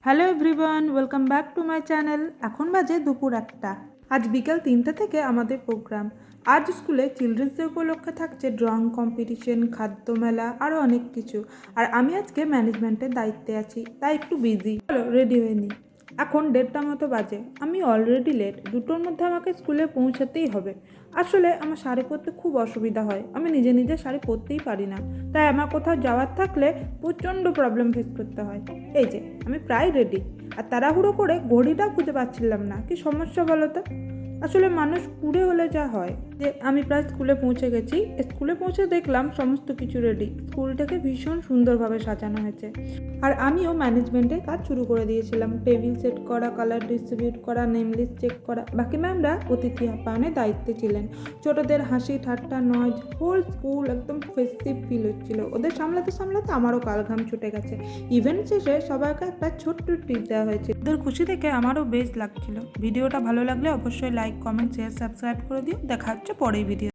Hello everyone, welcome back to my channel. এখন বাজে দুপুর 1টা। আজ বিকাল 3টে থেকে আমাদের প্রোগ্রাম। আজ স্কুলে চিলড্রেন্স ডে উপলক্ষে থাকছে ড্রয়িং কম্পিটিশন, খাদ্য মেলা, আরও অনেক কিছু। আর আমি আজকে ম্যানেজমেন্টের দায়িত্বে আছি, তাই একটু বিজি। চলো রেডি হয়ে নিই। এখন 1:30 মতো বাজে। আমি অলরেডি লেট। 2টোর মধ্যে আমাকে স্কুলে পৌঁছাতেই হবে। আসলে আমার শাড়ি পরতে খুব অসুবিধা হয়। আমি নিজে নিজে শাড়ি পরতেই পারি না, তাই আমার কোথাও যাওয়ার থাকলে প্রচণ্ড প্রবলেম ফেস করতে হয়। এই যে আমি প্রায় রেডি, আর তাড়াহুড়ো করে ঘড়িটাও খুঁজে পাচ্ছিলাম না। কি সমস্যা বলো তো? আসলে মানুষ কুড়ে হলে যা হয়। যে আমি প্রায় স্কুলে পৌঁছে গেছি। স্কুলে পৌঁছে দেখলাম সমস্ত কিছু রেডি। স্কুলটাকে ভীষণ সুন্দরভাবে সাজানো হয়েছে। আর আমিও ম্যানেজমেন্টের কাজ শুরু করে দিয়েছিলাম। টেবিল সেট করা, কালার ডিস্ট্রিবিউট করা, নেম লিস্ট চেক করা। বাকি ম্যামরা অতিথি আপ্যায়নের দায়িত্বে ছিলেন। ছোটদের হাসি ঠাট্টা, নয়, হোল স্কুল একদম ফেস্টিভ ফিল হচ্ছিল। ওদের সামলাতে সামলাতে আমারও কালঘাম ছুটে গেছে। ইভেন্ট শেষে সবাইকে একটা ছোট্ট ট্রিট দেওয়া হয়েছে। ওদের খুশি দেখে আমারও বেশ লাগছিল। ভিডিওটা ভালো লাগলে অবশ্যই লাইক, কমেন্ট, শেয়ার, সাবস্ক্রাইব করে দিও। দেখা হচ্ছে পরের ভিডিও।